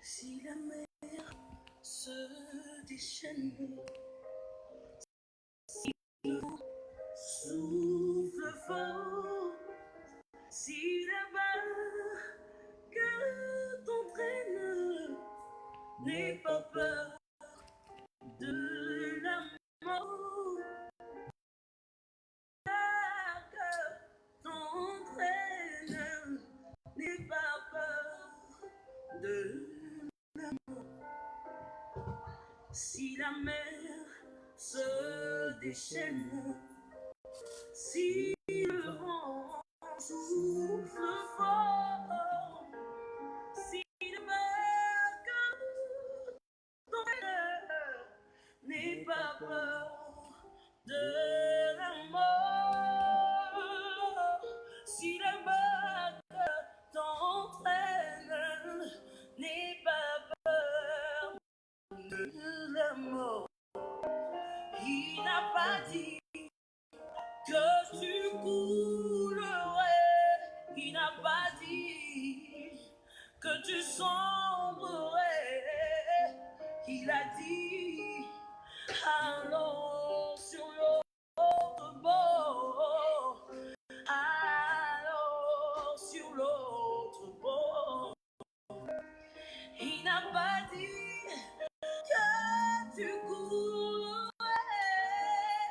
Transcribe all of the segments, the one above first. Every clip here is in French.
Si la mer se déchaîne, si le vent souffle fort, si la barque t'entraîne, n'aie pas peur de la mort. La barque t'entraîne, n'aie pas peur de si la mer se déchaîne, si le vent souffle fort, si le barque t'entraîne, n'aie pas peur de la mort. Si la barque t'entraîne, n'aie pas peur de la mort. Il n'a pas dit que tu coulerais, il n'a pas dit que tu sombrerais, il a dit allons sur l'autre bord, allons sur l'autre bord. Il n'a pas dit que tu coulerais,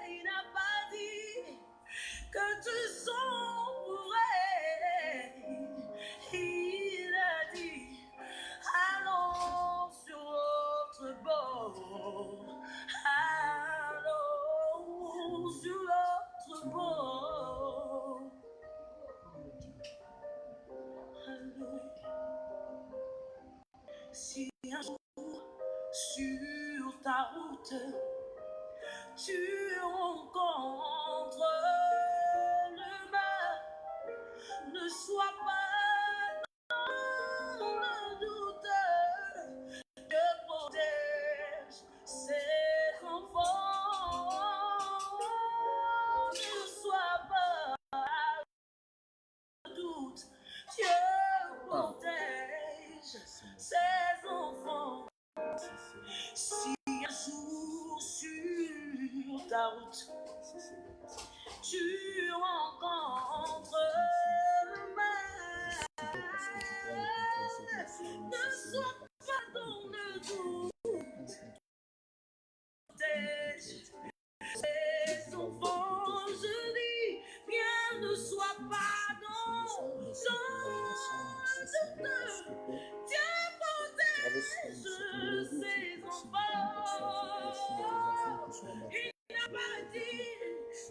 il n'a pas dit que tu sombrerais, il a dit allons sur l'autre bord, allons sur l'autre bord. Allons. Si un jour sur ta route tu rencontres le mal, ne sois pas dans le doute, Dieu protège ses enfants. Ne sois pas dans le doute, Dieu protège ses enfants. Si un jour sur ta route tu rencontres le mal, ne sois pas dans le doute, protège ses enfants. Je dis bien, ne sois pas dans le doute, Dieu protège ses enfants. Il n'a pas dit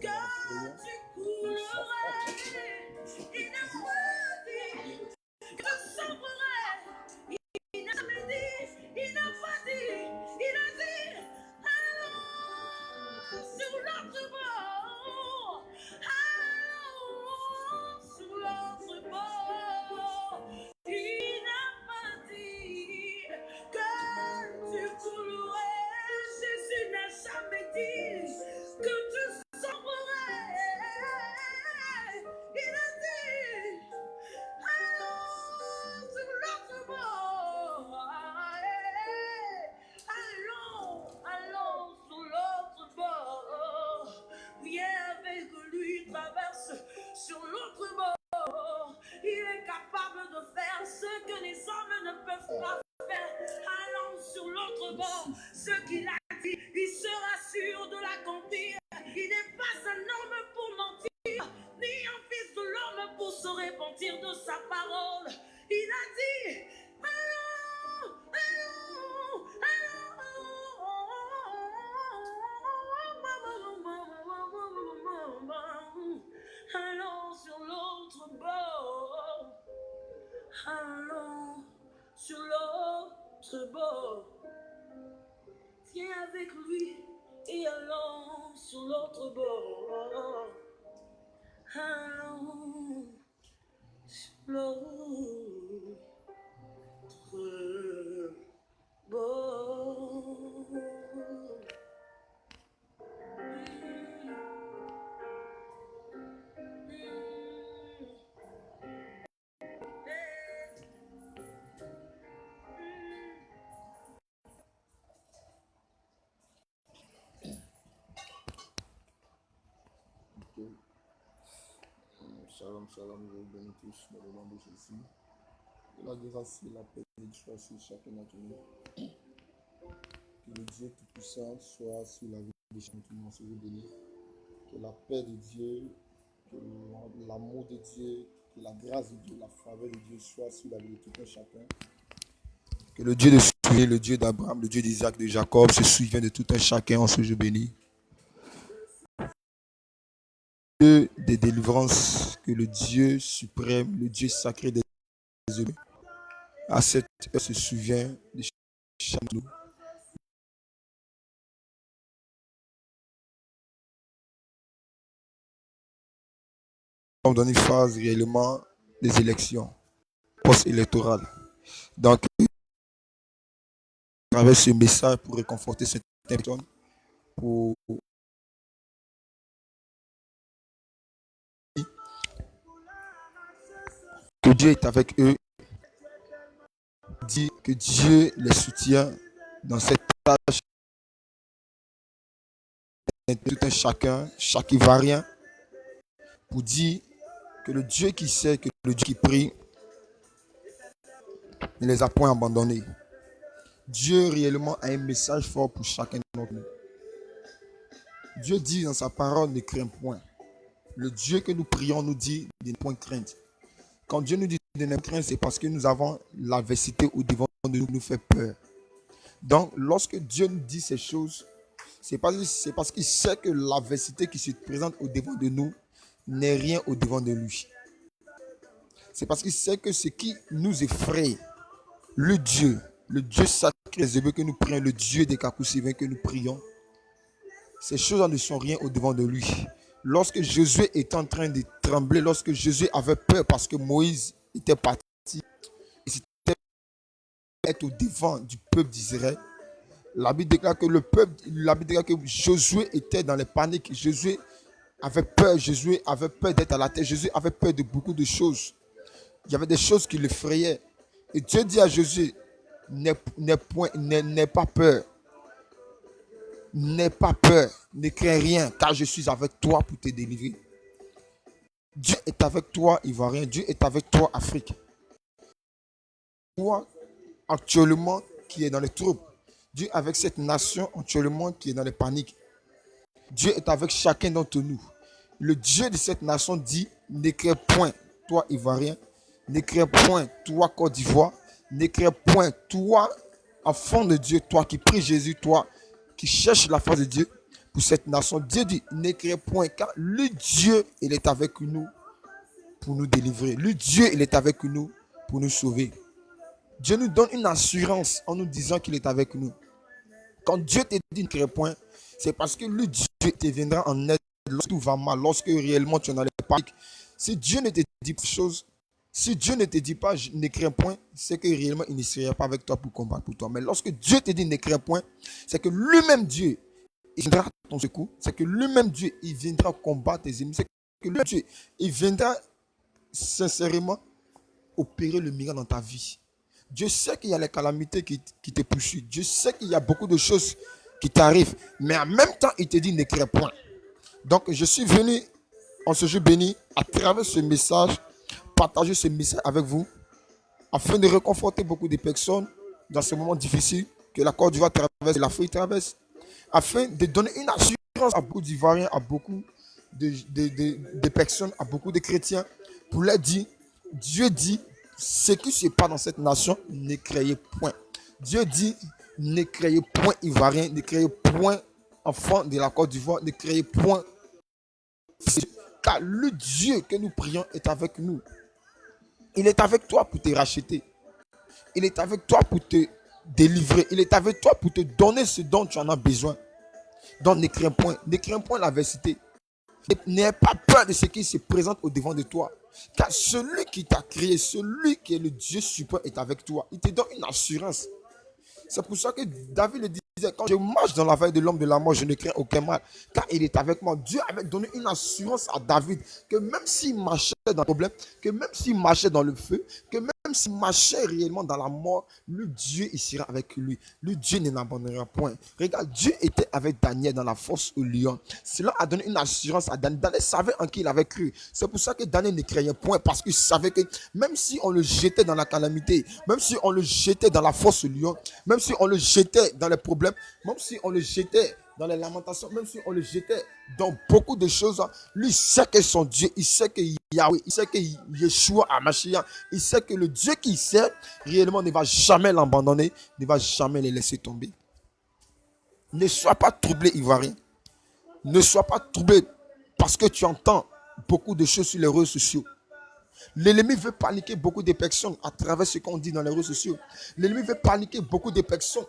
que tu coulerais, il n'a pas dit que tu sombrerais, il n'a jamais dit, il n'a pas dit, il a dit allons sur l'autre bord, allons sur l'autre bord. Il n'a pas dit que tu coulerais, Jésus n'a jamais dit que tu sombrerais, il a dit allons sur l'autre bord, allons sur l'autre bord. Viens avec lui, traverse sur l'autre bord. Il est capable de faire ce que les hommes ne peuvent pas faire. Allons sur l'autre bord. Ce qu'il a dit, il sera sûr de l'accomplir. Il n'est pas un homme pour mentir, ni un fils de l'homme pour se repentir de sa parole. Il a dit allons, allons, allons, allons sur l'autre bord, allons sur l'autre bord. Viens avec lui et allons sur l'autre bord, allons sur l'autre bord. Ok. Shalom, shalom, je vous bénis tous dans le nom de Jésus. Que la grâce et la paix de Dieu soient sur chacun d'entre nous. Que le Dieu Tout-Puissant soit sur la vie de chacun d'entre nous, je vous bénis. Que la paix de Dieu, que l'amour de Dieu, que la grâce de Dieu, la faveur de Dieu soit sur la vie de tout un chacun. Que le Dieu de Souvenir, le Dieu d'Abraham, le Dieu d'Isaac, de Jacob se souvienne de tout un chacun en ce jour béni. Dieu des délivrances, que le Dieu suprême, le Dieu sacré des humains, à cette heure se souvient de chacun de nous. Nous sommes dans une phase réellement des élections post-électorales. Donc, à travers ce message, pour réconforter cette personne, pour que Dieu est avec eux, dit que Dieu les soutient dans cette tâche, tout un chacun, chaque Ivoirien, pour dire que le Dieu qui sait, que le Dieu qui prie, ne les a point abandonnés. Dieu réellement a un message fort pour chacun d'entre nous. Dieu dit dans sa parole, ne crains point. Le Dieu que nous prions nous dit de ne point craindre. Quand Dieu nous dit de ne craindre, c'est parce que nous avons l'adversité au devant de nous fait peur. Donc, lorsque Dieu nous dit ces choses, c'est parce qu'il sait que l'adversité qui se présente au devant de nous n'est rien au devant de lui. C'est parce qu'il sait que ce qui nous effraie, le Dieu sacré que nous prions, le Dieu des Kakoussivins que nous prions, ces choses ne sont rien au devant de lui. Lorsque Josué était en train de trembler, lorsque Josué avait peur parce que Moïse était parti, et c'était être au devant du peuple d'Israël, la Bible déclare que Josué était dans les paniques. Josué avait peur d'être à la tête. Josué avait peur de beaucoup de choses. Il y avait des choses qui l'effrayaient. Et Dieu dit à Josué, n'aie pas peur. N'aie pas peur, ne crains rien, car je suis avec toi pour te délivrer. Dieu est avec toi, Ivoirien. Dieu est avec toi, Afrique. Toi, actuellement, qui est dans les troubles. Dieu est avec cette nation, actuellement, qui est dans les paniques. Dieu est avec chacun d'entre nous. Le Dieu de cette nation dit, ne crains point, toi, Ivoirien. Ne crains point, toi, Côte d'Ivoire. Ne crains point, toi, enfant de Dieu, toi qui prie Jésus, toi qui cherche la face de Dieu pour cette nation. Dieu dit, ne crains point, car le Dieu, il est avec nous pour nous délivrer. Le Dieu, il est avec nous pour nous sauver. Dieu nous donne une assurance en nous disant qu'il est avec nous. Quand Dieu te dit ne crains point, c'est parce que le Dieu te viendra en aide lorsque tout va mal, lorsque réellement tu es dans les paniques. Si Dieu ne te dit pas chose, si Dieu ne te dit pas ne crains point, c'est que réellement il ne serait pas avec toi pour combattre pour toi. Mais lorsque Dieu te dit ne crains point, c'est que lui-même Dieu, il viendra à ton secours. C'est que lui-même Dieu, il viendra combattre tes ennemis. C'est que lui-même Dieu, il viendra sincèrement opérer le miracle dans ta vie. Dieu sait qu'il y a les calamités qui te poursuivent. Dieu sait qu'il y a beaucoup de choses qui t'arrivent. Mais en même temps, il te dit ne crains point. Donc, je suis venu en ce jour béni à travers ce message, partager ce message avec vous, afin de réconforter beaucoup de personnes dans ce moment difficile que la Côte d'Ivoire traverse, l'Afrique traverse, afin de donner une assurance à beaucoup d'Ivoiriens, à beaucoup de personnes, à beaucoup de chrétiens, pour leur dire, Dieu dit, ce qui se passe dans cette nation, ne craignez point. Dieu dit, ne craignez point Ivoirien, ne craignez point enfant de la Côte d'Ivoire, ne craignez point. Car le Dieu que nous prions est avec nous. Il est avec toi pour te racheter. Il est avec toi pour te délivrer. Il est avec toi pour te donner ce dont tu en as besoin. Donc ne crains point. Ne crains point l'adversité. N'aie pas peur de ce qui se présente au devant de toi. Car celui qui t'a créé, celui qui est le Dieu suprême est avec toi. Il te donne une assurance. C'est pour ça que David le disait, quand je marche dans la vallée de l'homme de la mort, je ne crains aucun mal. Car il est avec moi. Dieu avait donné une assurance à David que même s'il marchait dans le problème, que même s'il marchait dans le feu, que même même s'il marchait réellement dans la mort, le Dieu, il sera avec lui. Le Dieu ne l'abandonnera point. Regarde, Dieu était avec Daniel dans la fosse au lion. Cela a donné une assurance à Daniel. Daniel savait en qui il avait cru. C'est pour ça que Daniel ne craignait point, parce qu'il savait que même si on le jetait dans la calamité, même si on le jetait dans la fosse au lion, même si on le jetait dans les problèmes, même si on le jetait dans les lamentations, même si on le jetait dans beaucoup de choses, lui il sait que son Dieu, il sait que Yahweh, il sait que Yeshua Hamashiach, il sait que le Dieu qu'il sert réellement ne va jamais l'abandonner, ne va jamais le laisser tomber. Ne sois pas troublé, Ivoirien. Ne sois pas troublé parce que tu entends beaucoup de choses sur les réseaux sociaux. L'ennemi veut paniquer beaucoup de personnes à travers ce qu'on dit dans les réseaux sociaux. L'ennemi veut paniquer beaucoup de personnes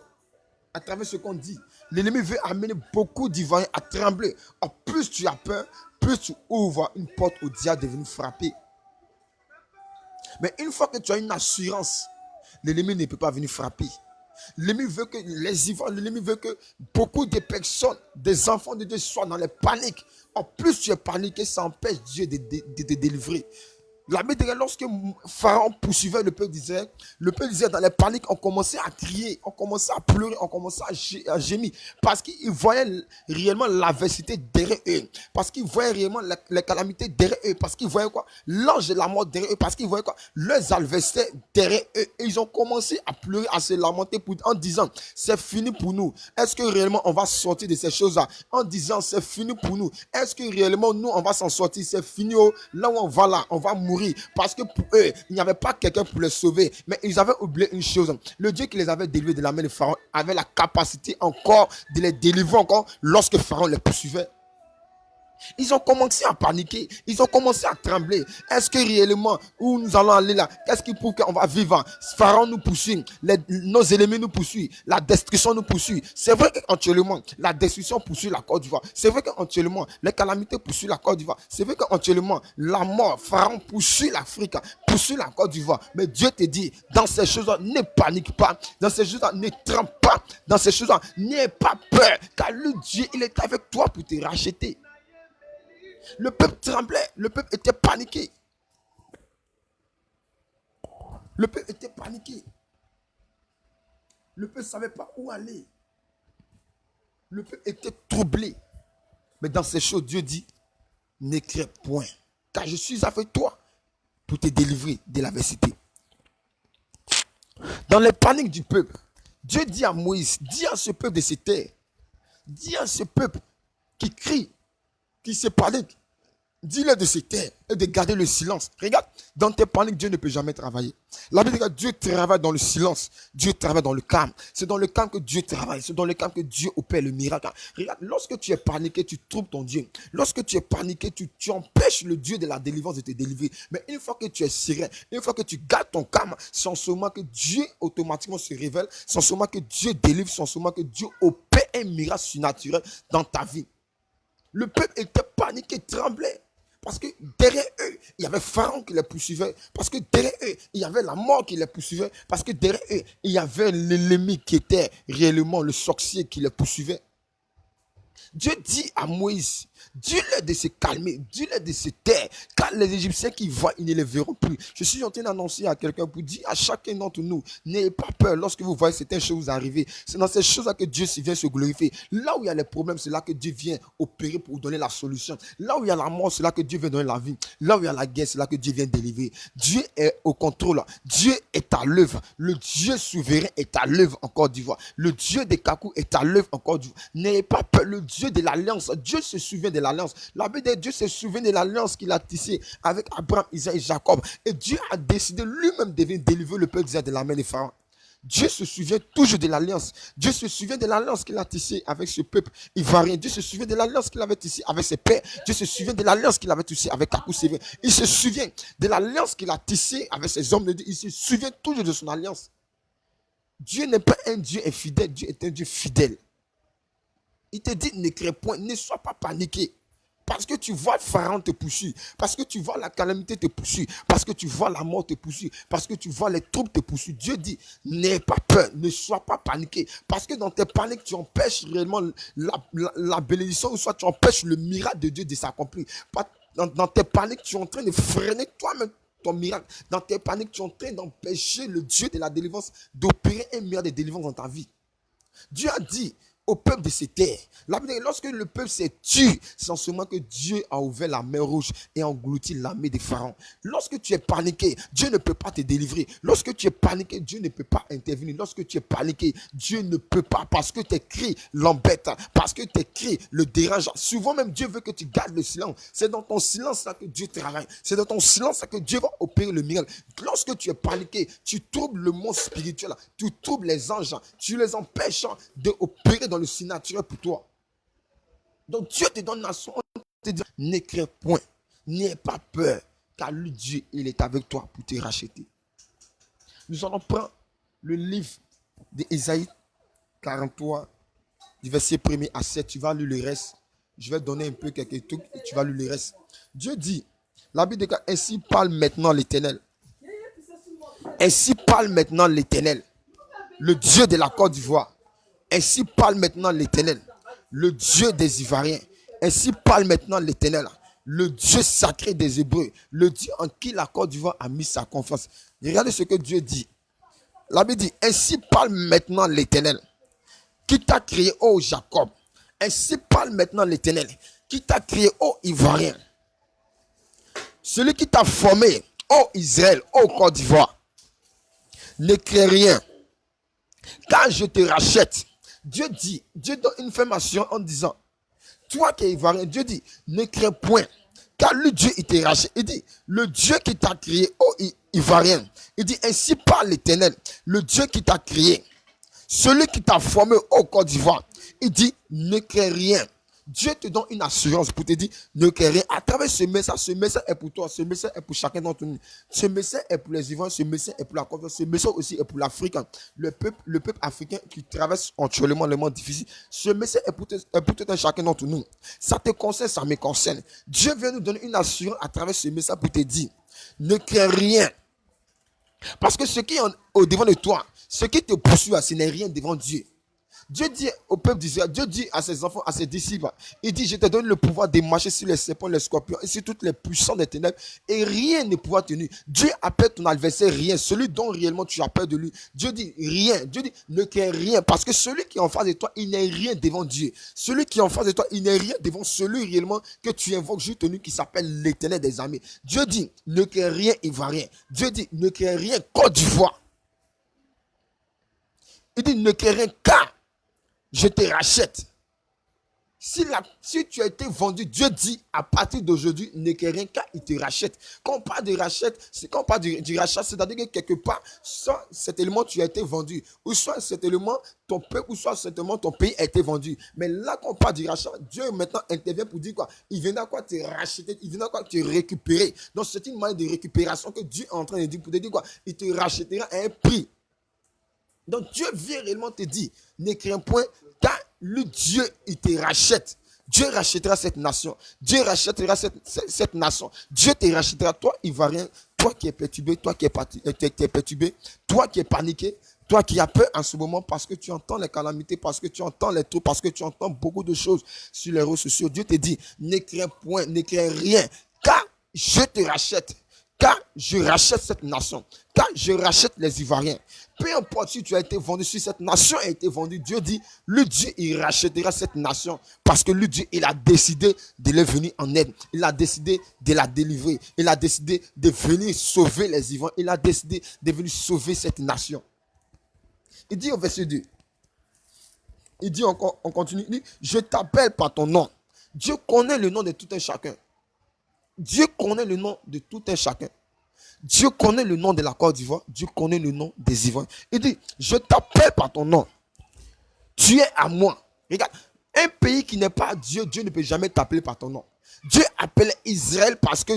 à travers ce qu'on dit. L'ennemi veut amener beaucoup d'Ivoiriens à trembler. En plus tu as peur, plus tu ouvres une porte au diable de venir frapper. Mais une fois que tu as une assurance, l'ennemi ne peut pas venir frapper. L'ennemi veut que les Ivoiriens, l'ennemi veut que beaucoup de personnes, des enfants de Dieu soient dans les paniques. En plus tu es paniqué, ça empêche Dieu de te délivrer. La Bible dit que lorsque Pharaon poursuivait le peuple d'Israël dans les paniques, on commençait à crier, on commençait à pleurer, on commençait à gémir. Parce qu'ils voyaient réellement l'adversité derrière eux. Parce qu'ils voyaient réellement les calamités derrière eux. Parce qu'ils voyaient quoi? L'ange de la mort derrière eux. Parce qu'ils voyaient quoi? Leurs adversaires derrière eux. Et ils ont commencé à pleurer, à se lamenter en disant, c'est fini pour nous. Est-ce que réellement on va sortir de ces choses-là? En disant, c'est fini pour nous. Est-ce que réellement nous on va s'en sortir? C'est fini. Là où on va là, on va mourir. Parce que pour eux, il n'y avait pas quelqu'un pour les sauver. Mais ils avaient oublié une chose. Le Dieu qui les avait délivrés de la main de Pharaon avait la capacité encore de les délivrer encore lorsque Pharaon les poursuivait. Ils ont commencé à paniquer. Ils ont commencé à trembler. Est-ce que réellement, où nous allons aller là? Qu'est-ce qui prouve qu'on va vivre? Pharaon nous poursuit. Nos ennemis nous poursuivent. La destruction nous poursuit. C'est vrai qu'actuellement, la destruction poursuit la Côte d'Ivoire. C'est vrai qu'actuellement, les calamités poursuivent la Côte d'Ivoire. C'est vrai qu'actuellement, la mort, Pharaon poursuit l'Afrique, poursuit la Côte d'Ivoire. Mais Dieu te dit, dans ces choses-là, ne panique pas. Dans ces choses-là, ne tremble pas. Dans ces choses-là, n'aie pas peur. Car le Dieu, il est avec toi pour te racheter. Le peuple tremblait, le peuple était paniqué. Le peuple était paniqué. Le peuple ne savait pas où aller. Le peuple était troublé. Mais dans ces choses, Dieu dit, ne crains point, car je suis avec toi pour te délivrer de l'adversité. Dans les paniques du peuple, Dieu dit à Moïse, dis à ce peuple de se taire. Dis à ce peuple qui crie, qui se panique, dis-leur de se taire et de garder le silence. Regarde, dans tes paniques, Dieu ne peut jamais travailler. La Bible dit que Dieu travaille dans le silence. Dieu travaille dans le calme. C'est dans le calme que Dieu travaille. C'est dans le calme que Dieu opère le miracle. Regarde, lorsque tu es paniqué, tu troubles ton Dieu. Lorsque tu es paniqué, tu empêches le Dieu de la délivrance de te délivrer. Mais une fois que tu es serein, une fois que tu gardes ton calme, c'est en ce moment que Dieu automatiquement se révèle. C'est en ce moment que Dieu délivre. C'est en ce moment que Dieu opère un miracle surnaturel dans ta vie. Le peuple était paniqué, tremblait. Parce que derrière eux, il y avait Pharaon qui les poursuivait. Parce que derrière eux, il y avait la mort qui les poursuivait. Parce que derrière eux, il y avait l'ennemi qui était réellement le sorcier qui les poursuivait. Dieu dit à Moïse, dis-leur de se calmer, dis-leur de se taire, car les Égyptiens qui voient, ils ne les verront plus. Je suis en train d'annoncer à quelqu'un pour dire à chacun d'entre nous, n'ayez pas peur lorsque vous voyez certaines choses arriver. C'est dans ces choses-là que Dieu vient se glorifier. Là où il y a les problèmes, c'est là que Dieu vient opérer pour donner la solution. Là où il y a la mort, c'est là que Dieu vient donner la vie. Là où il y a la guerre, c'est là que Dieu vient délivrer. Dieu est au contrôle. Dieu est à l'œuvre. Le Dieu souverain est à l'œuvre en Côte d'Ivoire. Le Dieu des Kakou est à l'œuvre en Côte d'Ivoire. N'ayez pas peur. Le Dieu de l'alliance. Dieu se souvient de l'alliance. La Bible dit Dieu se souvient de l'alliance qu'il a tissée avec Abraham, Isaac et Jacob. Et Dieu a décidé lui-même de venir délivrer le peuple d'Israël de la main des Pharaons. Dieu se souvient toujours de l'alliance. Dieu se souvient de l'alliance qu'il a tissée avec ce peuple ivoirien. Dieu se souvient de l'alliance qu'il avait tissée avec ses pères. Dieu se souvient de l'alliance qu'il avait tissée avec Kakou Sévé. Il se souvient de l'alliance qu'il a tissée avec ses hommes de Dieu. Il se souvient toujours de son alliance. Dieu n'est pas un Dieu infidèle. Dieu est un Dieu fidèle. Il te dit, ne crains point, ne sois pas paniqué. Parce que tu vois le Pharaon te poursuivre. Parce que tu vois la calamité te poursuivre. Parce que tu vois la mort te poursuivre. Parce que tu vois les troubles te poursuivre. Dieu dit, n'aie pas peur, ne sois pas paniqué. Parce que dans tes paniques, tu empêches réellement la bénédiction, ou soit tu empêches le miracle de Dieu de s'accomplir. Dans tes paniques, tu es en train de freiner toi-même ton miracle, dans tes paniques, tu es en train d'empêcher le Dieu de la délivrance d'opérer un miracle de délivrance dans ta vie. Dieu a dit au peuple de ces terres, lorsque le peuple s'est tué, c'est en ce moment que Dieu a ouvert la mer rouge et a englouti l'armée des pharaons. Lorsque tu es paniqué, Dieu ne peut pas te délivrer. Lorsque tu es paniqué, Dieu ne peut pas intervenir. Lorsque tu es paniqué, Dieu ne peut pas, parce que tes cris l'embêtent, parce que tes cris le dérangent. Souvent même, Dieu veut que tu gardes le silence. C'est dans ton silence là que Dieu travaille. C'est dans ton silence là que Dieu va opérer le miracle. Lorsque tu es paniqué, tu troubles le monde spirituel, tu troubles les anges, tu les empêches d'opérer dans le surnaturel pour toi. Donc Dieu te donne la son, te dit, ne crains point, n'aie pas peur, car lui Dieu, il est avec toi pour te racheter. Nous allons prendre le livre d'Ésaïe 43, du verset 1er à 7. Tu vas lire le reste. Je vais donner un peu quelques trucs et tu vas lire le reste. Dieu dit, la Bible dit, ainsi parle maintenant l'Éternel. Ainsi parle maintenant l'Éternel, le Dieu de la Côte d'Ivoire. Ainsi parle maintenant l'Éternel, le Dieu des Ivoiriens. Ainsi parle maintenant l'Éternel, le Dieu sacré des Hébreux, le Dieu en qui la Côte d'Ivoire a mis sa confiance. Regardez ce que Dieu dit. La Bible dit, ainsi parle maintenant l'Éternel, qui t'a créé, ô Jacob. Ainsi parle maintenant l'Éternel, qui t'a créé, ô Ivoirien. Celui qui t'a formé, ô Israël, ô Côte d'Ivoire. Ne crains rien, car je te rachète. Dieu dit, Dieu donne une affirmation en disant, toi qui es ivoirien, Dieu dit, ne crains point, car le Dieu il te rachète. Il dit, le Dieu qui t'a créé, ô ivoirien. Il dit, ainsi parle l'Éternel, le Dieu qui t'a créé, celui qui t'a formé au Côte d'Ivoire. Il dit, ne crains rien. Dieu te donne une assurance pour te dire, ne crains rien. À travers ce message est pour toi, ce message est pour chacun d'entre nous. Ce message est pour les Ivoiriens, ce message est pour la confiance, ce message aussi est pour l'Afrique. Le peuple africain qui traverse actuellement le monde difficile. Ce message est pour tout un chacun d'entre nous. Ça te concerne, ça me concerne. Dieu vient nous donner une assurance à travers ce message pour te dire, ne crains rien. Parce que ce qui est au devant de toi, ce qui te poursuit, ce n'est rien devant Dieu. Dieu dit au peuple d'Israël, Dieu dit à ses enfants, à ses disciples, il dit, je te donne le pouvoir de marcher sur les serpents, les scorpions et sur toutes les puissances des ténèbres et rien ne pourra tenir. Dieu appelle ton adversaire rien, celui dont réellement tu as peur de lui. Dieu dit rien, Dieu dit ne crains rien parce que celui qui est en face de toi, il n'est rien devant Dieu. Celui qui est en face de toi, il n'est rien devant celui réellement que tu invoques juste nu qui s'appelle l'Éternel des armées. Dieu dit ne crains rien, Ivoirien. Dieu dit ne crains rien, Côte d'Ivoire. Il dit ne crains rien car je te rachète. Si tu as été vendu, Dieu dit à partir d'aujourd'hui, ne crains rien car il te rachète. Quand on parle de rachète, quand on parle du rachat, c'est-à-dire que quelque part, soit certainement tu as été vendu, ou soit certainement ton peuple, ou soit certainement ton pays a été vendu. Mais là, quand on parle du rachat, Dieu maintenant intervient pour dire quoi? Il viendra quoi te racheter, il viendra quoi te récupérer. Donc c'est une manière de récupération que Dieu est en train de dire pour te dire quoi? Il te rachètera à un prix. Donc Dieu vient réellement te dire, ne crains point, car le Dieu, il te rachète. Dieu rachètera cette nation. Dieu rachètera cette nation. Dieu te rachètera, toi, Ivoirien, toi qui es perturbé, toi qui es perturbé, toi qui es paniqué, toi qui as peur en ce moment parce que tu entends les calamités, parce que tu entends les trous, parce que tu entends beaucoup de choses sur les réseaux sociaux. Dieu te dit, ne crains point, ne crains rien, car je te rachète. Car je rachète cette nation. Car je rachète les Ivoiriens. Peu importe si tu as été vendu, si cette nation a été vendue, Dieu dit, le Dieu, il rachètera cette nation. Parce que le Dieu, il a décidé de leur venir en aide. Il a décidé de la délivrer. Il a décidé de venir sauver les Ivoiriens. Il a décidé de venir sauver cette nation. Il dit au verset 2. Il dit encore, on continue. Il dit, je t'appelle par ton nom. Dieu connaît le nom de tout un chacun. Dieu connaît le nom de tout un chacun. Dieu connaît le nom de la Côte d'Ivoire. Dieu connaît le nom des Ivoiriens. Il dit, je t'appelle par ton nom. Tu es à moi. Regarde, un pays qui n'est pas Dieu, Dieu ne peut jamais t'appeler par ton nom. Dieu appelait Israël parce que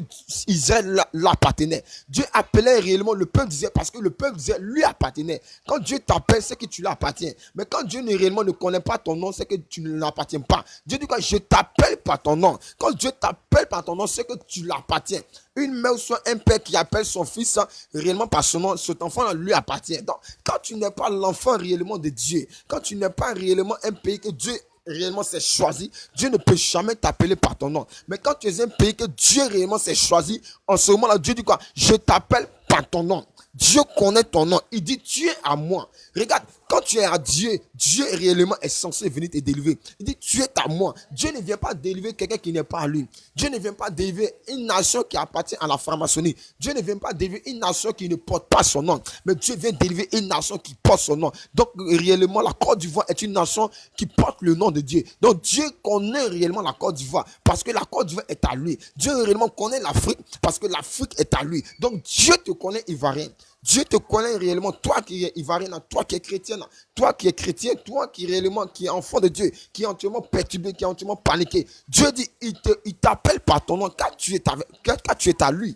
Israël l'appartenait. Dieu appelait réellement le peuple d'Israël parce que le peuple d'Israël lui appartenait. Quand Dieu t'appelle, c'est que tu lui appartiens. Mais quand Dieu réellement ne connaît pas ton nom, c'est que tu ne l'appartiens pas. Dieu dit quoi? Je t'appelle par ton nom. Quand Dieu t'appelle par ton nom, c'est que tu l'appartiens. Une mère ou soit un père qui appelle son fils réellement par son nom, cet enfant lui appartient. Donc, quand tu n'es pas l'enfant réellement de Dieu, quand tu n'es pas réellement un pays que Dieu réellement s'est choisi, Dieu ne peut jamais t'appeler par ton nom. Mais quand tu es un pays que Dieu réellement s'est choisi, en ce moment-là, Dieu dit quoi? Je t'appelle par ton nom. Dieu connaît ton nom. Il dit, tu es à moi. Regarde, quand tu es à Dieu, Dieu réellement est censé venir te délivrer. Il dit, tu es à moi. Dieu ne vient pas délivrer quelqu'un qui n'est pas à lui. Dieu ne vient pas délivrer une nation qui appartient à la franc-maçonnerie. Dieu ne vient pas délivrer une nation qui ne porte pas son nom. Mais Dieu vient délivrer une nation qui porte son nom. Donc, réellement, la Côte d'Ivoire est une nation qui porte le nom de Dieu. Donc, Dieu connaît réellement la Côte d'Ivoire parce que la Côte d'Ivoire est à lui. Dieu réellement connaît l'Afrique parce que l'Afrique est à lui. Donc, Dieu te connaît, Ivoirien. Dieu te connaît réellement, toi qui es ivoirien, toi qui es chrétien, toi qui es chrétien, toi qui réellement qui es enfant de Dieu, qui est entièrement perturbé, qui est entièrement paniqué. Dieu dit, il t'appelle par ton nom car tu es à lui.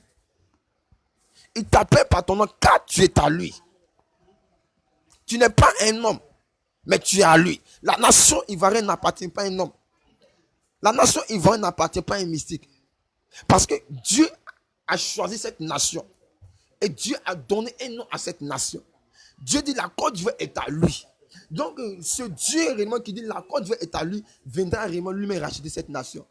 Il t'appelle par ton nom car tu es à lui. Tu n'es pas un homme, mais tu es à lui. La nation ivoirienne n'appartient pas à un homme. La nation ivoirienne n'appartient pas à un mystique. Parce que Dieu a choisi cette nation. Et Dieu a donné un nom à cette nation. Dieu dit la Côte d'Ivoire est à lui. Donc, ce Dieu réellement qui dit la Côte d'Ivoire est à lui, viendra réellement lui-même racheter cette nation.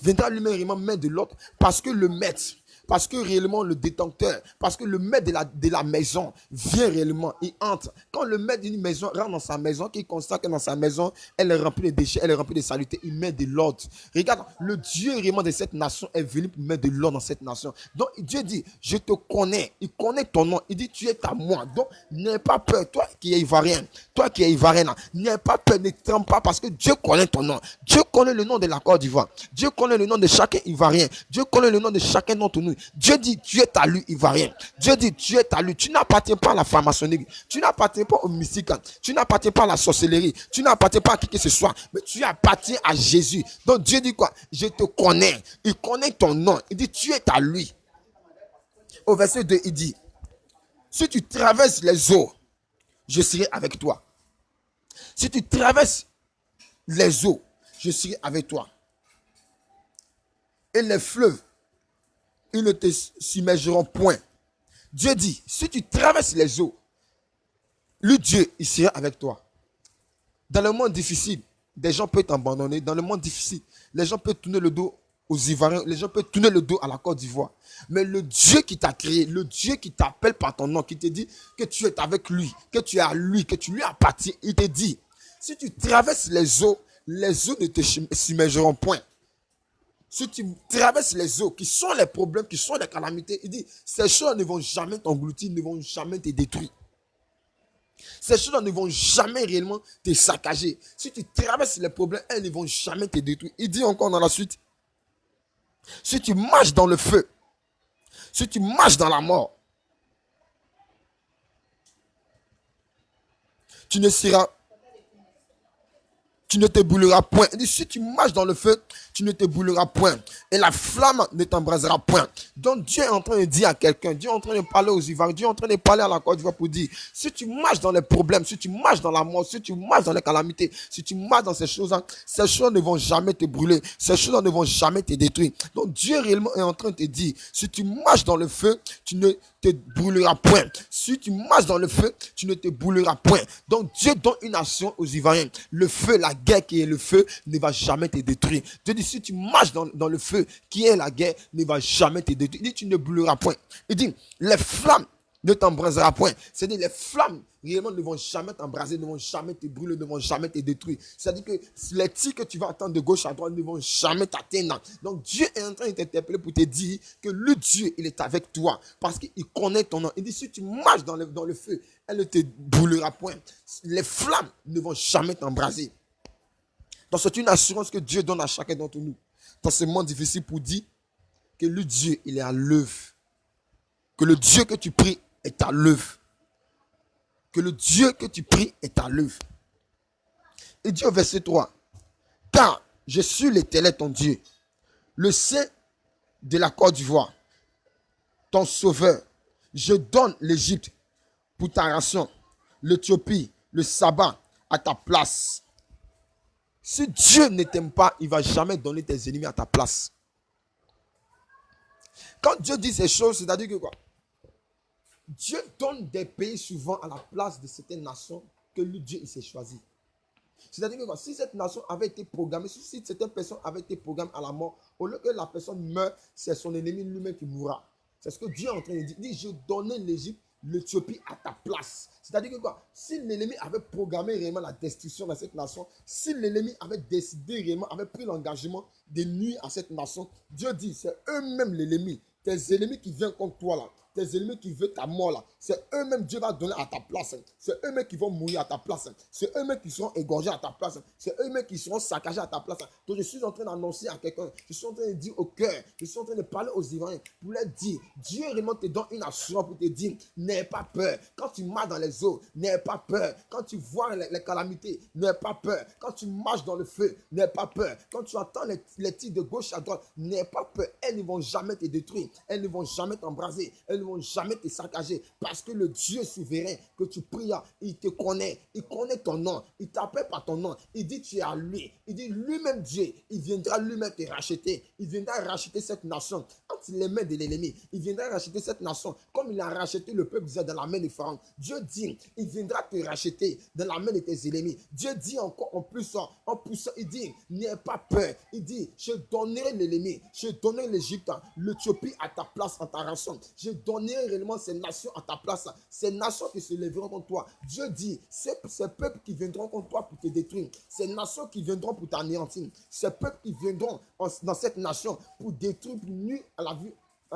Viendra lui-même réellement mettre de l'autre. Parce que le maître, parce que réellement le détenteur, parce que le maître de la maison vient réellement, il entre. Quand le maître d'une maison rentre dans sa maison, qu'il constate que dans sa maison, elle est remplie de déchets, elle est remplie de saleté, il met de l'ordre. Regarde, le Dieu réellement de cette nation est venu pour mettre de l'ordre dans cette nation. Donc Dieu dit, je te connais, il connaît ton nom, il dit, tu es à moi. Donc n'aie pas peur, toi qui es ivoirien, toi qui es ivoirienne, n'aie pas peur, ne tremble pas parce que Dieu connaît ton nom. Dieu connaît le nom de la Côte d'Ivoire. Dieu connaît le nom de chacun ivoirien. Dieu connaît le nom de chacun d'entre nous. Dieu dit, tu es à lui, ivoirien. Dieu dit, tu es à lui. Tu n'appartiens pas à la franc-maçonnerie. Tu n'appartiens pas au mystique. Tu n'appartiens pas à la sorcellerie. Tu n'appartiens pas à qui que ce soit. Mais tu appartiens à Jésus. Donc Dieu dit quoi? Je te connais. Il connaît ton nom. Il dit, tu es à lui. Au verset 2, il dit, si tu traverses les eaux, je serai avec toi. Si tu traverses les eaux, je serai avec toi. Et les fleuves, ils ne te submergeront point. Dieu dit, si tu traverses les eaux, le Dieu, il sera avec toi. Dans le monde difficile, des gens peuvent t'abandonner. Dans le monde difficile, les gens peuvent tourner le dos aux Ivoiriens, les gens peuvent tourner le dos à la Côte d'Ivoire. Mais le Dieu qui t'a créé, le Dieu qui t'appelle par ton nom, qui te dit que tu es avec lui, que tu es à lui, que tu lui appartiens, il te dit, si tu traverses les eaux ne te submergeront point. Si tu traverses les eaux, qui sont les problèmes, qui sont les calamités, il dit, ces choses ne vont jamais t'engloutir, ne vont jamais te détruire. Ces choses ne vont jamais réellement te saccager. Si tu traverses les problèmes, elles ne vont jamais te détruire. Il dit encore dans la suite, si tu marches dans le feu, si tu marches dans la mort, tu ne te brûleras point. Il dit, si tu marches dans le feu, tu ne te brûleras point. Et la flamme ne t'embrasera point. Donc Dieu est en train de dire à quelqu'un, Dieu est en train de parler aux Ivoiriens, Dieu est en train de parler à la Côte d'Ivoire pour dire, si tu marches dans les problèmes, si tu marches dans la mort, si tu marches dans les calamités, si tu marches dans ces choses ne vont jamais te brûler. Ces choses ne vont jamais te détruire. Donc Dieu réellement est en train de te dire, si tu marches dans le feu, tu ne te brûleras point. Si tu marches dans le feu, tu ne te brûleras point. Donc Dieu donne une action aux Ivoiriens. Le feu, la guerre qui est le feu, ne va jamais te détruire. Dieu dit, si tu marches dans le feu qui est la guerre, ne va jamais te détruire. Il dit, tu ne brûleras point. Il dit, les flammes ne t'embrasera point. C'est-à-dire, les flammes réellement ne vont jamais t'embraser, ne vont jamais te brûler, ne vont jamais te détruire. C'est-à-dire que les tirs que tu vas attendre de gauche à droite ne vont jamais t'atteindre. Donc Dieu est en train de t'interpeller pour te dire que le Dieu, il est avec toi parce qu'il connaît ton nom. Il dit, si tu marches dans le feu, elle ne te brûlera point. Les flammes ne vont jamais t'embraser. Donc c'est une assurance que Dieu donne à chacun d'entre nous dans ce monde difficile pour dire que le Dieu, il est à l'œuvre. Que le Dieu que tu pries est à l'œuvre. Que le Dieu que tu pries est à l'œuvre. Il dit au verset 3, car je suis l'Éternel ton Dieu, le Saint de la Côte d'Ivoire, ton sauveur. Je donne l'Égypte pour ta ration, l'Éthiopie, le sabbat à ta place. Si Dieu ne t'aime pas, il ne va jamais donner tes ennemis à ta place. Quand Dieu dit ces choses, c'est-à-dire que quoi? Dieu donne des pays souvent à la place de certaines nations que lui, Dieu, il s'est choisi. C'est-à-dire que si cette nation avait été programmée, si certaines personnes avaient été programmées à la mort, au lieu que la personne meure, c'est son ennemi lui-même qui mourra. C'est ce que Dieu est en train de dire. Il dit, je donnais l'Égypte, l'Éthiopie à ta place. C'est-à-dire que quoi? Si l'ennemi avait programmé réellement la destruction de cette nation, si l'ennemi avait décidé réellement, avait pris l'engagement de nuire à cette nation, Dieu dit, c'est eux-mêmes l'ennemi. Tes ennemis qui viennent contre toi là, tes ennemis qui veulent ta mort là, c'est eux-mêmes Dieu va donner à ta place. C'est eux-mêmes qui vont mourir à ta place. C'est eux-mêmes qui seront égorgés à ta place. C'est eux-mêmes qui seront saccagés à ta place. Donc je suis en train d'annoncer à quelqu'un, je suis en train de dire au cœur, je suis en train de parler aux Ivoiriens pour leur dire, Dieu vraiment te donne une assurance pour te dire, n'aie pas peur. Quand tu marches dans les eaux, n'aie pas peur. Quand tu vois les calamités, n'aie pas peur. Quand tu marches dans le feu, n'aie pas peur. Quand tu entends les tirs de gauche à droite, n'aie pas peur. Elles ne vont jamais te détruire. Elles ne vont jamais t'embraser. Elles ne vont jamais te saccager. Parce que le Dieu souverain que tu pries, il te connaît. Il connaît ton nom. Il t'appelle par ton nom. Il dit tu es à lui. Il dit lui-même Dieu. Il viendra lui-même te racheter. Il viendra racheter cette nation entre les mains de l'ennemi. Il viendra racheter cette nation comme il a racheté le peuple d'Israël dans la main de Pharaon. Dieu dit, il viendra te racheter dans la main de tes ennemis. Dieu dit encore en puissant, il dit, n'aie pas peur. Il dit, je donnerai l'ennemi. Je donnerai l'Égypte, l'Éthiopie à ta place, en ta rançon. Je donnerai réellement ces nations à ta place. Ces nations qui se lèveront contre toi. Dieu dit, ces peuples qui viendront contre toi pour te détruire. Ces nations qui viendront pour t'anéantir. Ces peuples qui viendront dans cette nation pour détruire, pour nuire à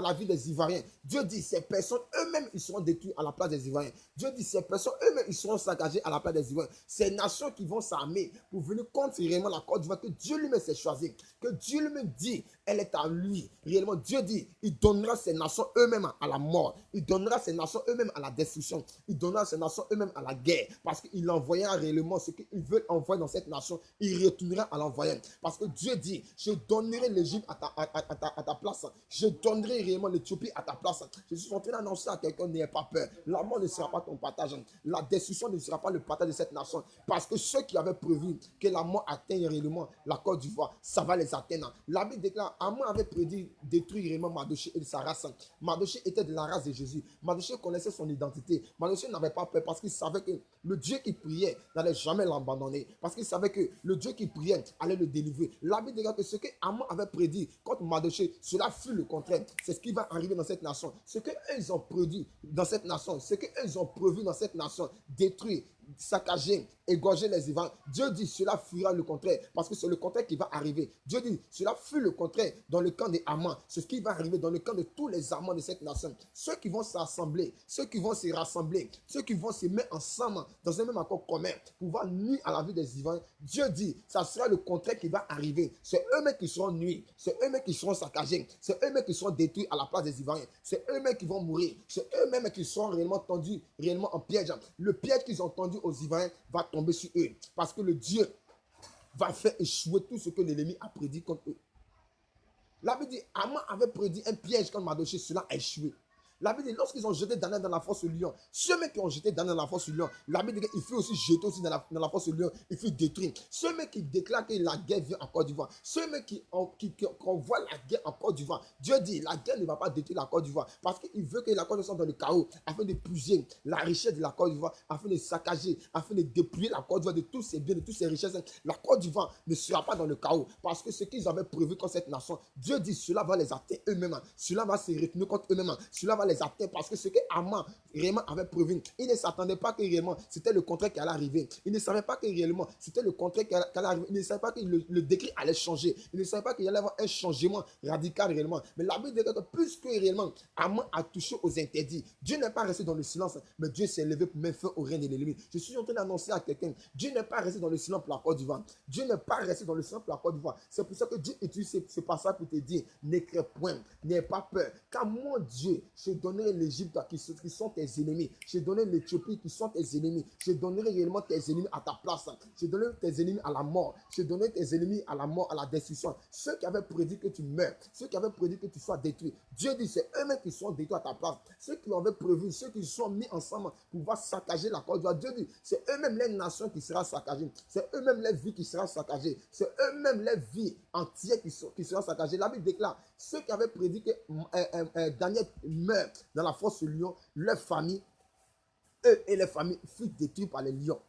la vie des Ivoiriens. Dieu dit, ces personnes eux-mêmes, ils seront détruits à la place des Ivoiriens. Dieu dit, ces personnes eux-mêmes, ils seront saccagés à la place des Ivoiriens. Ces nations qui vont s'armer pour venir contre réellement la Côte d'Ivoire que Dieu lui-même s'est choisi, que Dieu lui-même dit, elle est à lui. Réellement, Dieu dit, il donnera ces nations eux-mêmes à la mort. Il donnera ces nations eux-mêmes à la destruction. Il donnera ces nations eux-mêmes à la guerre. Parce qu'il envoyera réellement ce qu'il veut envoyer dans cette nation. Il retournera à l'envoyer. Parce que Dieu dit, je donnerai l'Égypte à ta place. Je donnerai réellement l'Éthiopie à ta place. Je suis en train d'annoncer à quelqu'un, n'ayez pas peur. La mort ne sera pas ton partage. La destruction ne sera pas le partage de cette nation. Parce que ceux qui avaient prévu que la mort atteigne réellement la Côte d'Ivoire, ça va les atteindre. La Bible déclare, Aman avait prédit détruire réellement Mardochée et sa race. Mardochée était de la race de Jésus. Mardochée connaissait son identité. Mardochée n'avait pas peur parce qu'il savait que le Dieu qui priait n'allait jamais l'abandonner. Parce qu'il savait que le Dieu qui priait allait le délivrer. La Bible déclare que ce que Aman avait prédit contre Mardochée, cela fut le contraire. C'est ce qui va arriver dans cette nation. Ce qu'eux ont prédit dans cette nation, ce qu'eux ont prévu dans cette nation, détruire, saccager, égorger les Ivoiriens. Dieu dit cela fera le contraire parce que c'est le contraire qui va arriver. Dieu dit cela fut le contraire dans le camp des Amans. C'est ce qui va arriver dans le camp de tous les Amans de cette nation. Ceux qui vont s'assembler, ceux qui vont se rassembler, ceux qui vont se mettre ensemble dans un même accord commun pour pouvoir nuire à la vie des Ivoiriens. Dieu dit ça sera le contraire qui va arriver. C'est eux-mêmes qui seront nuits. C'est eux-mêmes qui seront saccagés. C'est eux-mêmes qui seront détruits à la place des Ivoiriens. C'est eux-mêmes qui vont mourir. C'est eux-mêmes qui seront réellement tendus, réellement en piège. Le piège qu'ils ont tendu aux Ivoiriens va tomber sur eux. Parce que le Dieu va faire échouer tout ce que l'ennemi a prédit contre eux. La Bible dit, Aman avait prédit un piège contre Mardochée, cela a échoué. La Bible dit, lorsqu'ils ont jeté Daniel dans la fosse au lion, ceux qui ont jeté Daniel dans la fosse au lion, la Bible dit qu'il fut aussi jeté aussi dans la fosse au lion, il fut détruit. Ceux qui déclarent que la guerre vient en Côte d'Ivoire, ceux qui envoient la guerre en Côte d'Ivoire, Dieu dit, la guerre ne va pas détruire la Côte d'Ivoire, parce qu'il veut que la Côte d'Ivoire soit dans le chaos, afin de puiser la richesse de la Côte d'Ivoire, afin de saccager, afin de dépouiller la Côte d'Ivoire de tous ses biens, de toutes ses richesses. La Côte d'Ivoire ne sera pas dans le chaos, parce que ce qu'ils avaient prévu contre cette nation, Dieu dit, cela va les atteindre eux-mêmes, cela va se retourner contre eux-mêmes, cela va les atteindre parce que ce que Aman réellement avait prévu, il ne s'attendait pas que réellement c'était le contraire qui allait arriver. Il ne savait pas que réellement c'était le contraire qui allait arriver. Il ne savait pas que le décret allait changer. Il ne savait pas qu'il allait y avoir un changement radical réellement. Mais la Bible dit que puisque réellement Aman a touché aux interdits, Dieu n'est pas resté dans le silence, mais Dieu s'est levé pour mettre fin au règne de l'ennemi. Je suis en train d'annoncer à quelqu'un, Dieu n'est pas resté dans le silence pour la Côte d'Ivoire. Dieu n'est pas resté dans le silence pour la Côte d'Ivoire. C'est pour ça que Dieu utilise ce passage pour te dire, n'aie point, n'aie pas peur. Car mon Dieu, je donnerai l'Égypte qui sont tes ennemis. Je donnerai l'Éthiopie qui sont tes ennemis. Je donnerai réellement tes ennemis à ta place. Je donnerai tes ennemis à la mort. Je donnerai tes ennemis à la mort, à la destruction. Ceux qui avaient prédit que tu meurs, ceux qui avaient prédit que tu sois détruit. Dieu dit, c'est eux-mêmes qui sont détruits à ta place. Ceux qui avaient prévu, ceux qui sont mis ensemble pour pouvoir saccager la Côte d'Ivoire. Dieu dit, c'est eux-mêmes les nations qui seront saccagées. C'est eux-mêmes les vies qui seront saccagées. C'est eux-mêmes les vies entières qui seront saccagées. La Bible déclare, ceux qui avaient prédit que Daniel meurt dans la fosse au lion, leur famille, eux et les familles furent détruits par les lions.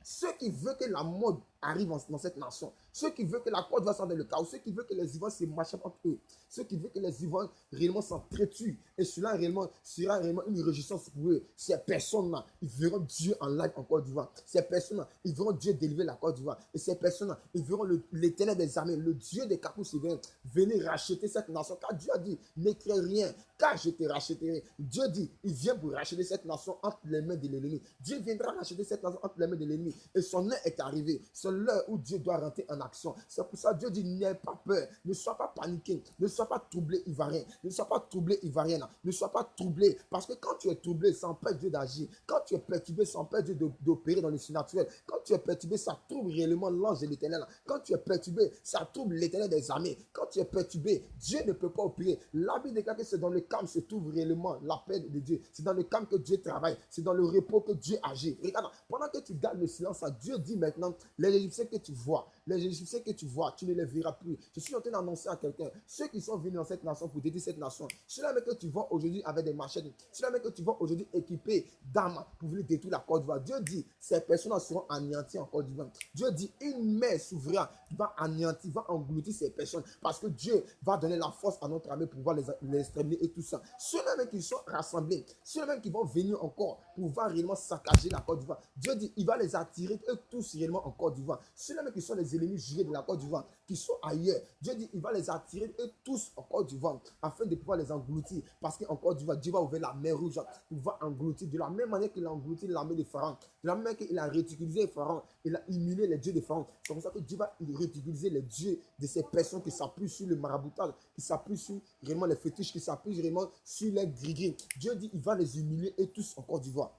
Ceux qui veulent que la mort arrivent dans cette nation. Ceux qui veulent que la Côte d'Ivoire soit dans le chaos, ceux qui veulent que les Ivoiriens se marchent entre eux, ceux qui veulent que les Ivoiriens réellement s'entretuent, et cela réellement sera réellement une réjouissance pour eux. Ces personnes-là, ils verront Dieu en live en Côte d'Ivoire. Ces personnes-là, ils verront Dieu délivrer la Côte d'Ivoire. Et ces personnes-là, ils verront l'Éternel des armées, le Dieu des capous souverains, venir racheter cette nation. Car Dieu a dit, n'écris rien, car je te racheterai. Dieu dit, il vient pour racheter cette nation entre les mains de l'ennemi. Dieu viendra racheter cette nation entre les mains de l'ennemi. Et son heure est arrivée. C'est l'heure où Dieu doit rentrer en action. C'est pour ça que Dieu dit, n'aie pas peur, ne sois pas paniqué, ne sois pas troublé, Ivoirien, ne sois pas troublé, Ivoirienne, ne sois pas troublé. Parce que quand tu es troublé, ça empêche Dieu d'agir. Quand tu es perturbé, ça empêche Dieu d'opérer dans le surnaturel. Quand tu es perturbé, ça trouble réellement l'ange de l'Éternel. Quand tu es perturbé, ça trouble l'Éternel des armées. Quand tu es perturbé, Dieu ne peut pas opérer. La Bible déclare que c'est dans le calme se trouve réellement la paix de Dieu. C'est dans le calme que Dieu travaille. C'est dans le repos que Dieu agit. Regarde, pendant que tu gardes le silence, Dieu dit maintenant, les Égyptiens que tu vois, les Égyptiens que tu vois, tu ne les verras plus. Je suis en train d'annoncer à quelqu'un, ceux qui sont venus dans cette nation pour détruire cette nation, ceux-là que tu vois aujourd'hui avec des machettes, ceux-là que tu vois aujourd'hui équipés d'armes pour venir détruire la Côte d'Ivoire. Dieu dit, ces personnes seront anéanties en Côte d'Ivoire. Dieu dit, une mer souveraine va anéantir, va engloutir ces personnes parce que Dieu va donner la force à notre armée pour pouvoir les exterminer et tout ça. Ceux-là qui sont rassemblés, ceux-là qui vont venir encore pour pouvoir réellement saccager la Côte d'Ivoire, Dieu dit, il va les attirer eux tous réellement en Côte d'Ivoire. Ceux-là qui sont les ennemis jurés de la Côte d'Ivoire, qui sont ailleurs, Dieu dit, il va les attirer eux tous en Côte d'Ivoire afin de pouvoir les engloutir. Parce qu'en Côte d'Ivoire, Dieu va ouvrir la mer rouge pour pouvoir engloutir de la même manière qu'il a englouti l'armée de Pharaon, de la même manière qu'il a ridiculisé Pharaon, il a humilié les dieux de Pharaon. C'est pour ça que Dieu va ridiculiser les dieux de ces personnes qui s'appuient sur le maraboutage, qui s'appuient sur réellement les fétiches, qui s'appuient réellement sur les gris-gris. Dieu dit, il va les humilier et tous en Côte d'Ivoire.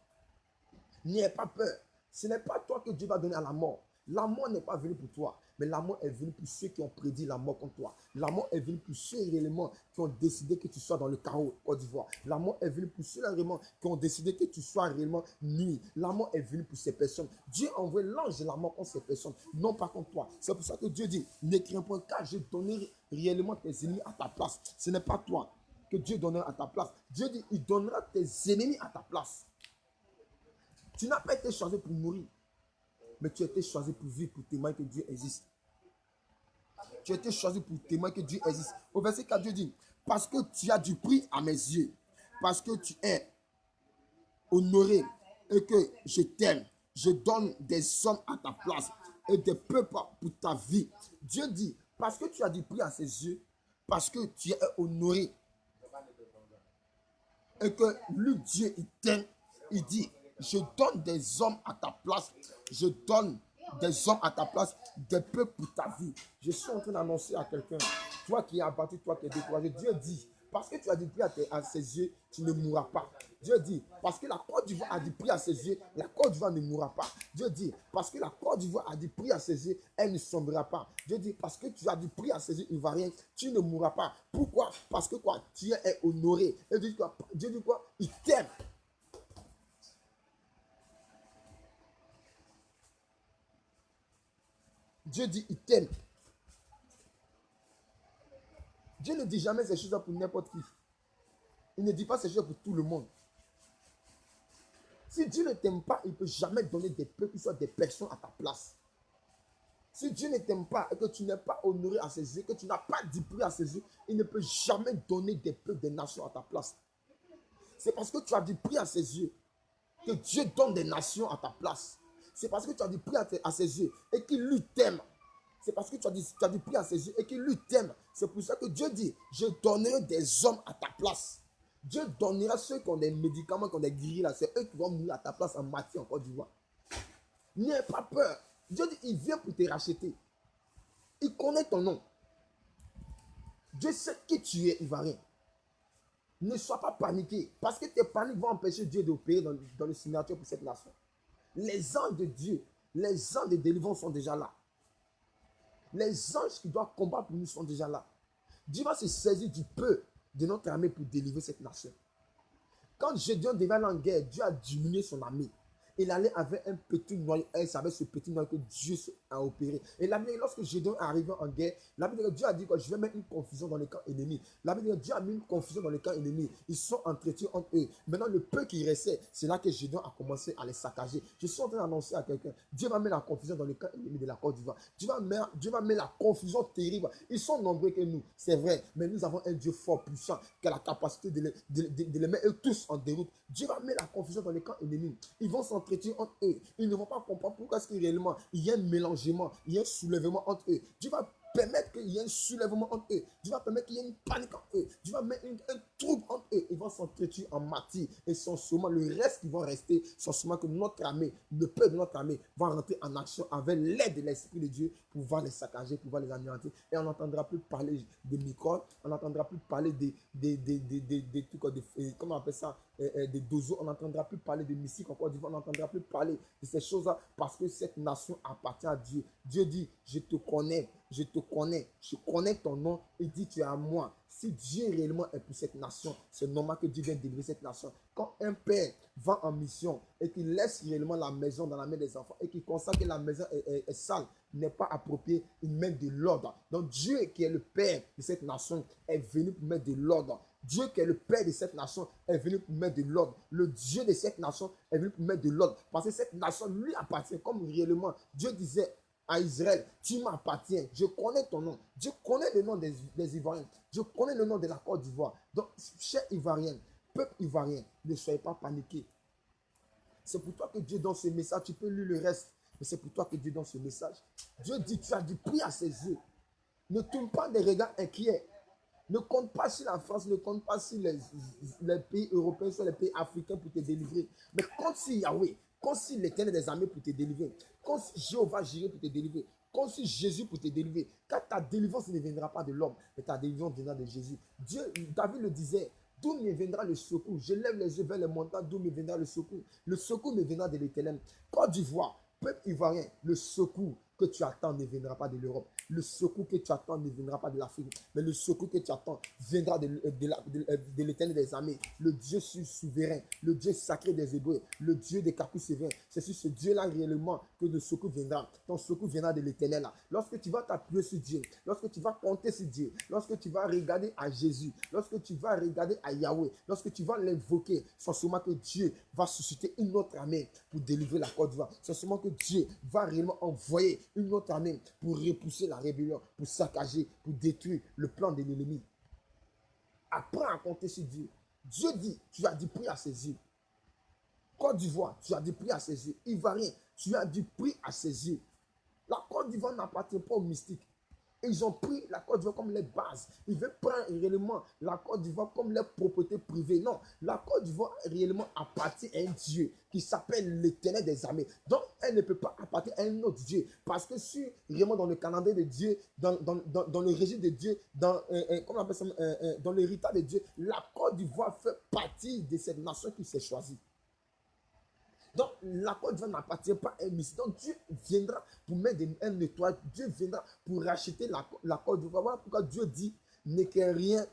N'ayez pas peur. Ce n'est pas toi que Dieu va donner à la mort. La mort n'est pas venue pour toi, mais la mort est venue pour ceux qui ont prédit la mort contre toi. La mort est venue pour ceux réellement qui ont décidé que tu sois dans le chaos, Côte d'Ivoire. La mort est venue pour ceux réellement qui ont décidé que tu sois réellement nuit. La mort est venue pour ces personnes. Dieu a envoyé l'ange de la mort contre ces personnes, non pas contre toi. C'est pour ça que Dieu dit, ne crains point car je donnerai réellement tes ennemis à ta place. Ce n'est pas toi que Dieu donnera à ta place. Dieu dit, il donnera tes ennemis à ta place. Tu n'as pas été choisi pour mourir, mais tu as été choisi pour vivre, pour témoigner que Dieu existe. Tu as été choisi pour témoigner que Dieu existe. Au verset 4, Dieu dit, parce que tu as du prix à mes yeux, parce que tu es honoré et que je t'aime, je donne des hommes à ta place et des peuples pour ta vie. Dieu dit, parce que tu as du prix à ses yeux, parce que tu es honoré et que lui, Dieu, il t'aime, il dit, je donne des hommes à ta place. Je donne des hommes à ta place, des peuples pour ta vie. Je suis en train d'annoncer à quelqu'un, toi qui es abattu, toi qui es découragé, Dieu dit, parce que tu as du prix à ses yeux, tu ne mourras pas. Dieu dit, parce que la Côte d'Ivoire a du prix à ses yeux, la Côte d'Ivoire ne mourra pas. Dieu dit, parce que la Côte d'Ivoire a du prix à ses yeux, elle ne sombrera pas. Dieu dit, parce que tu as du prix à ses yeux, Ivoirien, tu ne mourras pas. Pourquoi? Parce que quoi? Tu es honoré. Et Dieu dit quoi? Il t'aime. Dieu dit, il t'aime. Dieu ne dit jamais ces choses pour n'importe qui. Il ne dit pas ces choses pour tout le monde. Si Dieu ne t'aime pas, il ne peut jamais donner des peuples qui soient des personnes à ta place. Si Dieu ne t'aime pas et que tu n'es pas honoré à ses yeux, que tu n'as pas du prix à ses yeux, il ne peut jamais donner des peuples, des nations à ta place. C'est parce que tu as du prix à ses yeux que Dieu donne des nations à ta place. C'est parce que tu as du prix à ses yeux et qu'il lui t'aime. C'est parce que tu as du prix à ses yeux et qu'il lui t'aime. C'est pour ça que Dieu dit, je donnerai des hommes à ta place. Dieu donnera ceux qui ont des médicaments, qui ont des grilles là. C'est eux qui vont mourir à ta place en matière en Côte d'Ivoire. N'aie pas peur. Dieu dit, il vient pour te racheter. Il connaît ton nom. Dieu sait qui tu es, Ivoirien. Ne sois pas paniqué. Parce que tes paniques vont empêcher Dieu d'opérer dans le signature pour cette nation. Les anges de Dieu, les anges de délivrance sont déjà là. Les anges qui doivent combattre pour nous sont déjà là. Dieu va se saisir du peu de notre armée pour délivrer cette nation. Quand Gédéon devait aller en guerre, Dieu a diminué son armée. il allait avec un petit noyau. Et c'est avec ce petit noyau que Dieu a opéré. Et la Bible, lorsque Gédéon est arrivé en guerre, la Bible, Dieu a dit que je vais mettre une confusion dans les camps ennemis. La Bible, Dieu a mis une confusion dans les camps ennemis. Ils sont entretenus entre eux. Maintenant, le peu qui restait, c'est là que Gédéon a commencé à les saccager. Je suis en train d'annoncer à quelqu'un, Dieu va mettre la confusion dans les camps ennemis de la Côte d'Ivoire. Dieu va mettre la confusion terrible. Ils sont nombreux que nous, c'est vrai, mais nous avons un Dieu fort, puissant, qui a la capacité de les mettre tous en déroute. Dieu va mettre la confusion dans les camps ennemis. Ils vont s'entretenir entre eux. Ils ne vont pas comprendre pourquoi est-ce que réellement il y a un mélangement, il y a un soulèvement entre eux. Dieu va permettre qu'il y ait un soulèvement entre eux. Dieu va permettre qu'il y ait une panique entre eux. Dieu va mettre un trouble entre eux. Ils vont s'entretenir en martyrs. Et sans seulement le reste qui va rester, sans seulement que notre armée, le peuple de notre armée, va rentrer en action avec l'aide de l'Esprit de Dieu pour pouvoir les saccager, pour pouvoir les anéantir. Et on n'entendra plus parler des microbes, on n'entendra plus parler des trucs, comment on appelle ça, des dozos, on n'entendra plus parler de mystiques en Côte d'Ivoire, on n'entendra plus parler de ces choses-là parce que cette nation appartient à Dieu. Dieu dit, je te connais, je connais ton nom et dit, tu es à moi. Si Dieu réellement est pour cette nation, c'est normal que Dieu vienne délivrer cette nation. Quand un père va en mission et qu'il laisse réellement la maison dans la main des enfants et qu'il constate que la maison est sale, n'est pas appropriée, il met de l'ordre. Donc Dieu qui est le père de cette nation est venu pour mettre de l'ordre. Dieu qui est le père de cette nation est venu pour mettre de l'ordre. Le Dieu de cette nation est venu pour mettre de l'ordre. Parce que cette nation lui appartient comme réellement. Dieu disait à Israël, tu m'appartiens, je connais ton nom. Dieu connaît le nom des Ivoiriens. Je connais le nom de la Côte d'Ivoire. Donc, chers Ivoiriens, peuple ivoirien, ne soyez pas paniqués. C'est pour toi que Dieu donne ce message. Tu peux lire le reste, mais c'est pour toi que Dieu donne ce message. Dieu dit, tu as du prix à ses yeux. Ne tourne pas des regards inquiets. Ne compte pas sur la France, ne compte pas sur les pays européens, sur les pays africains pour te délivrer. Mais compte sur Yahweh, compte sur l'Éternel des armées pour te délivrer. Compte sur Jéhovah Jireh pour te délivrer. Compte sur Jésus pour te délivrer. Car ta délivrance ne viendra pas de l'homme, mais ta délivrance viendra de Jésus. David le disait, d'où me viendra le secours? Je lève les yeux vers les montagnes, d'où me viendra le secours? Le secours me viendra de l'Éternel. Côte d'Ivoire, peuple ivoirien, le secours que tu attends ne viendra pas de l'Europe. Le secours que tu attends ne viendra pas de l'Afrique, mais le secours que tu attends viendra de l'Éternel des armées, le Dieu souverain, le Dieu sacré des Hébreux, le Dieu des Capousévins. C'est sur ce Dieu-là réellement que le secours viendra. Ton secours viendra de l'Éternel. Lorsque tu vas t'appuyer sur Dieu, lorsque tu vas compter sur Dieu, lorsque tu vas regarder à Jésus, lorsque tu vas regarder à Yahweh, lorsque tu vas l'invoquer, c'est sûrement que Dieu va susciter une autre armée pour délivrer la Côte d'Ivoire. C'est sûrement que Dieu va réellement envoyer une autre armée pour repousser la rébellion, pour saccager, pour détruire le plan de l'ennemi. Apprends à compter sur Dieu. Dieu dit, tu as du prix à ses yeux. Côte d'Ivoire, tu as du prix à ses yeux. Ivoirien, tu as du prix à ses yeux. La Côte d'Ivoire n'appartient pas aux mystiques. Ils ont pris la Côte d'Ivoire comme les bases. Ils veulent prendre réellement la Côte d'Ivoire comme leur propriété privée. Non, la Côte d'Ivoire réellement appartient à un Dieu qui s'appelle l'Éternel des armées. Donc, elle ne peut pas appartenir à un autre Dieu. Parce que si vraiment dans le calendrier de Dieu, dans le régime de Dieu, comment on appelle ça, dans l'héritage de Dieu, la Côte d'Ivoire fait partie de cette nation qui s'est choisie. Donc, la Côte d'Ivoire n'appartient pas à un mystique. Donc, Dieu viendra pour mettre un nettoyage. Dieu viendra pour racheter la Côte d'Ivoire. Voilà pourquoi Dieu dit, ne crains rien,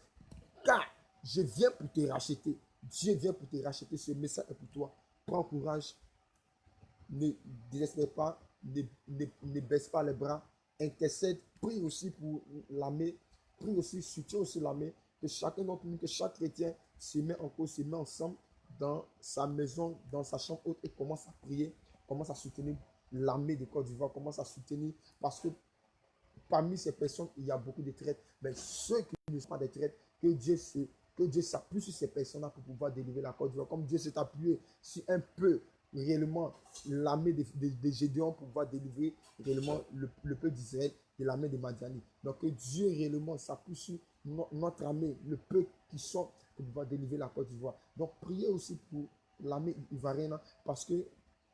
car je viens pour te racheter. Dieu vient pour te racheter. Ce message est pour toi. Prends courage. Ne désespère pas. Ne baisse pas les bras. Intercède. Prie aussi pour l'armée. Prie aussi, soutiens aussi l'armée. Que chacun d'entre nous, que chaque chrétien se met en cause, se met ensemble dans sa maison, dans sa chambre haute et commence à prier, commence à soutenir l'armée de Côte d'Ivoire, commence à soutenir, parce que parmi ces personnes, il y a beaucoup de traites, mais ceux qui ne sont pas des traites, que Dieu s'appuie sur ces personnes-là pour pouvoir délivrer la Côte d'Ivoire, comme Dieu s'est appuyé sur un peu réellement l'armée de Gédéon pour pouvoir délivrer réellement le peuple d'Israël de l'armée de Madiani. Donc que Dieu réellement s'appuie sur notre armée, le peuple qui sont pour pouvoir délivrer la Côte d'Ivoire. Donc priez aussi pour l'armée ivoirienne, parce que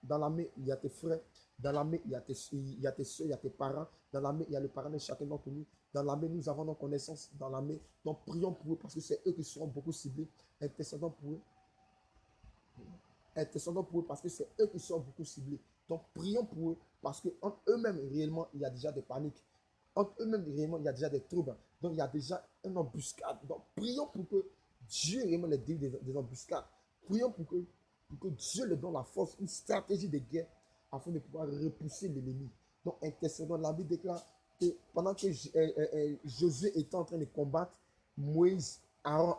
dans l'armée, il y a tes frères, dans l'armée, il y a tes soeurs, il y a tes parents, dans l'armée, il y a le parent de chacun d'entre nous. Dans l'armée, nous avons nos connaissances dans l'armée. Donc prions pour eux, parce que c'est eux qui seront beaucoup ciblés. Intercédons pour eux. Intercédons pour eux, parce que c'est eux qui sont beaucoup ciblés. Donc prions pour eux, parce qu'entre eux-mêmes, réellement, il y a déjà des paniques. Entre eux-mêmes, réellement, il y a déjà des troubles. Donc il y a déjà une embuscade. Donc prions pour que Dieu réellement les délivre des embuscades. Prions pour que pour que Dieu leur donne la force, une stratégie de guerre afin de pouvoir repousser l'ennemi. Donc, intercédons. La Bible déclare que pendant que Josué était en train de combattre, Moïse, Aaron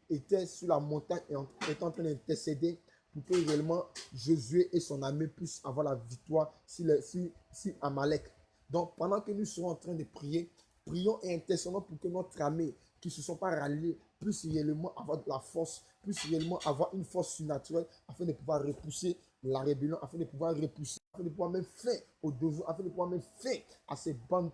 étaient sur la montagne et étaient en train d'intercéder pour que réellement Josué et son armée puissent avoir la victoire sur Amalek. Donc, pendant que nous serons en train de prier, prions et intercédons pour que notre armée, qui ne se sont pas ralliés, puisse réellement avoir de la force, puisse réellement avoir une force surnaturelle afin de pouvoir repousser la rébellion, afin de pouvoir repousser, afin de pouvoir même faire au devant, afin de pouvoir même faire à ces bandes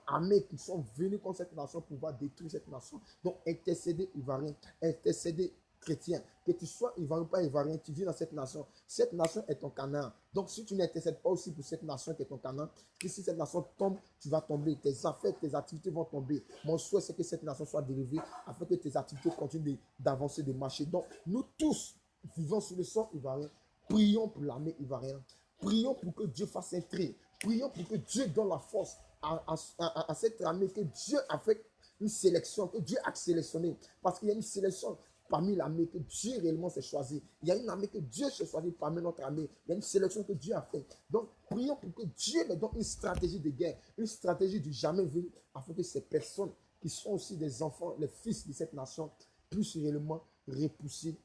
armées qui sont venues contre cette nation pour pouvoir détruire cette nation. Donc, intercéder ivoirien, intercéder chrétien, que tu sois ivoirien ou pas ivoirien, tu vis dans cette nation. Cette nation est ton Canaan. Donc, si tu n'intercèdes pas aussi pour cette nation qui est ton Canaan, que si cette nation tombe, tu vas tomber. Tes affaires, tes activités vont tomber. Mon souhait, c'est que cette nation soit délivrée afin que tes activités continuent d'avancer, de marcher. Donc, nous tous, vivant sur le sol ivoirien, prions pour l'armée ivoirienne. Prions pour que Dieu fasse un tri. Prions pour que Dieu donne la force à cette armée, que Dieu a fait une sélection, que Dieu a sélectionné. Parce qu'il y a une sélection parmi l'armée que Dieu réellement s'est choisi. Il y a une armée que Dieu s'est choisi parmi notre armée. Il y a une sélection que Dieu a faite. Donc, prions pour que Dieu nous donne une stratégie de guerre, une stratégie du jamais vu, afin que ces personnes qui sont aussi des enfants, les fils de cette nation, puissent réellement repousser,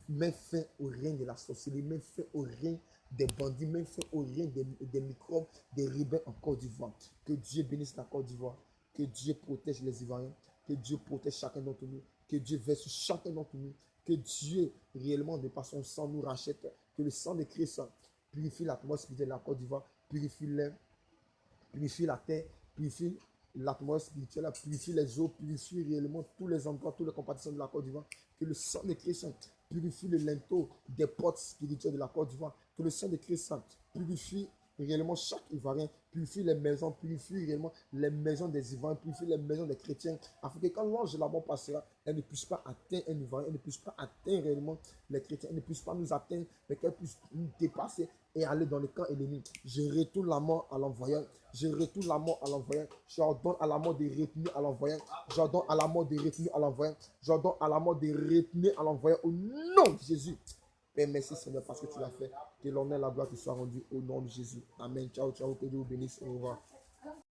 mettre fin au règne de la sorcellerie, mettre fin au règne des bandits, mettre fin au règne des microbes, des rebelles en Côte d'Ivoire. Que Dieu bénisse la Côte d'Ivoire. Que Dieu protège les Ivoiriens. Que Dieu protège chacun d'entre nous. Que Dieu verse chacun d'entre nous. Que Dieu, réellement, de par son sang, nous rachète. Que le sang de Christ purifie l'atmosphère de la Côte d'Ivoire, purifie l'air, purifie la terre, purifie l'atmosphère spirituelle, purifie les eaux, purifie réellement tous les endroits, tous les compartiments de la Côte d'Ivoire. Que le sang de Christ purifie le linteau des portes spirituelles de la Côte d'Ivoire. Que le sang de Christ purifie réellement chaque Ivoirien, purifie les maisons, purifie réellement les maisons des Ivoiriens, purifie les maisons des chrétiens, afin que quand l'ange de la mort passera, elle ne puisse pas atteindre un Ivoirien, elle ne puisse pas atteindre réellement les chrétiens, elle ne puisse pas nous atteindre, mais qu'elle puisse nous dépasser et aller dans le camp ennemi. Je retourne la mort à l'envoyeur, je retourne la mort à l'envoyeur, j'ordonne à la mort de retenir à l'envoyeur, j'ordonne à la mort de retenir à l'envoyeur, j'ordonne à la mort de retenir à l'envoyeur au nom de Jésus. Père, merci Seigneur parce que tu l'as fait. Que l'honneur et la gloire te soient rendus au nom de Jésus. Amen. Ciao, ciao. Que Dieu vous bénisse. Au revoir.